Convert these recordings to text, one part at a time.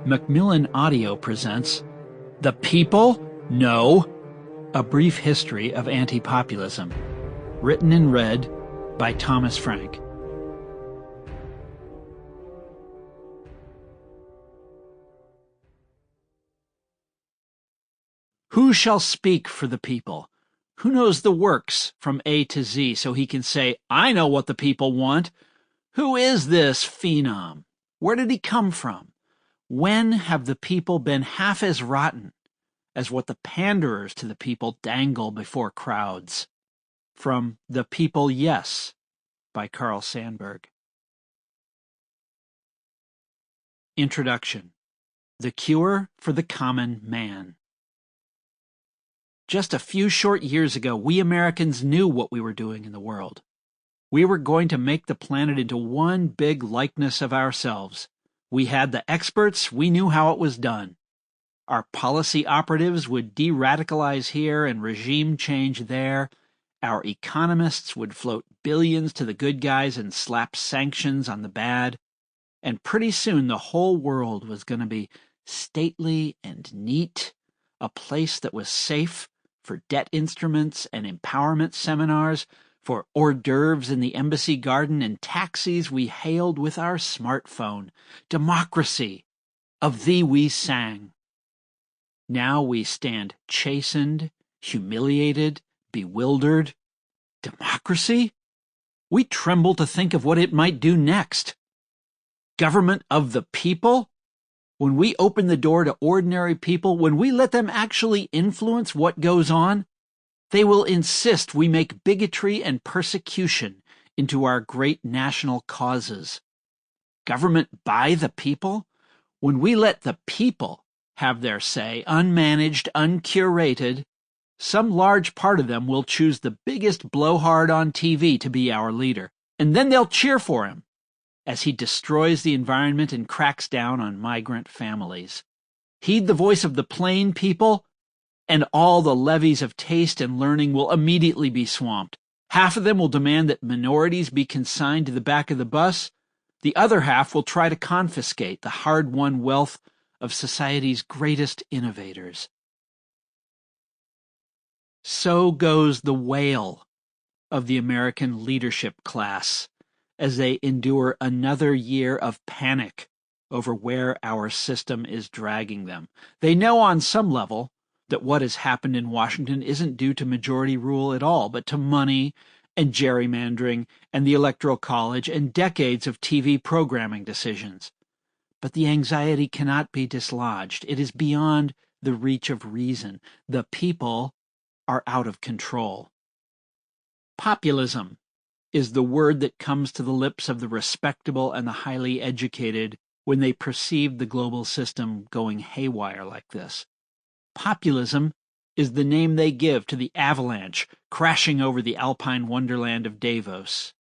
Macmillan Audio presents The People? No! A Brief History of Anti-Populism. Written and read by Thomas Frank. Who shall speak for the people? Who knows the works from A to Z so he can say, I know what the people want? Who is this phenom? Where did he come from? When have the people been half as rotten as what the panderers to the people dangle before crowds? From The People, Yes, by Carl Sandburg. Introduction. The Cure for the Common Man. Just a few short years ago, we Americans knew what we were doing in the world. We were going to make the planet into one big likeness of ourselves. We had the experts, we knew how it was done. Our policy operatives would de-radicalize here and regime change there. Our economists would float billions to the good guys and slap sanctions on the bad. And pretty soon the whole world was going to be stately and neat, a place that was safe for debt instruments and empowerment seminars, for hors d'oeuvres in the embassy garden and taxis we hailed with our smartphone. Democracy, of thee we sang. Now we stand chastened, humiliated, bewildered. Democracy? We tremble to think of what it might do next. Government of the people? When we open the door to ordinary people, when we let them actually influence what goes on, they will insist we make bigotry and persecution into our great national causes. Government by the people? When we let the people have their say, unmanaged, uncurated, some large part of them will choose the biggest blowhard on TV to be our leader, and then they'll cheer for him as he destroys the environment and cracks down on migrant families. Heed the voice of the plain people, and all the levees of taste and learning will immediately be swamped. Half of them will demand that minorities be consigned to the back of the bus. The other half will try to confiscate the hard-won wealth of society's greatest innovators. So goes the wail of the American leadership class as they endure another year of panic over where our system is dragging them. They know on some level that what has happened in Washington isn't due to majority rule at all, but to money and gerrymandering and the Electoral College and decades of TV programming decisions. But the anxiety cannot be dislodged. It is beyond the reach of reason. The people are out of control. Populism is the word that comes to the lips of the respectable and the highly educated when they perceive the global system going haywire like this. Populism is the name they give to the avalanche crashing over the alpine wonderland of Davos.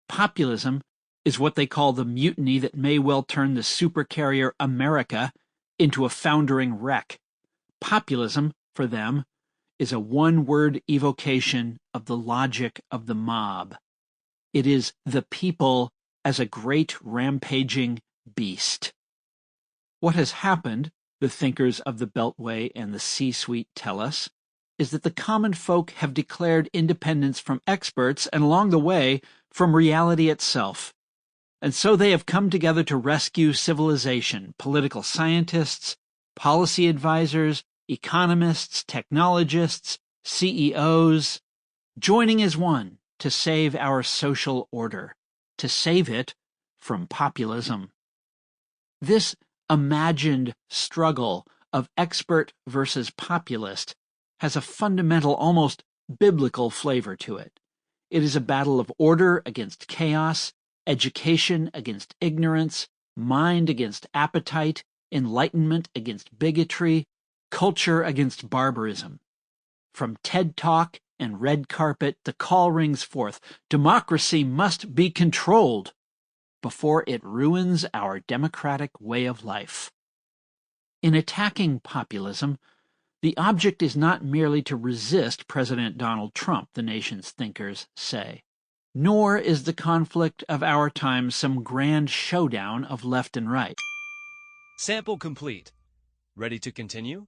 Populism is what they call the mutiny that may well turn the supercarrier America into a foundering wreck. Populism, for them, is a one-word evocation of the logic of the mob. It is the people as a great rampaging beast. What has happened, the thinkers of the Beltway and the C-suite tell us, is that the common folk have declared independence from experts and along the way from reality itself. And so they have come together to rescue civilization, political scientists, policy advisors, economists, technologists, CEOs, joining as one to save our social order, to save it from populism. This imagined struggle of expert versus populist has a fundamental, almost biblical flavor to it. It is a battle of order against chaos, education against ignorance, mind against appetite, enlightenment against bigotry, culture against barbarism. From TED Talk and red carpet, the call rings forth. Democracy must be controlled before it ruins our democratic way of life. In attacking populism, the object is not merely to resist President Donald Trump, the nation's thinkers say, nor is the conflict of our time some grand showdown of left and right. Sample complete. Ready to continue?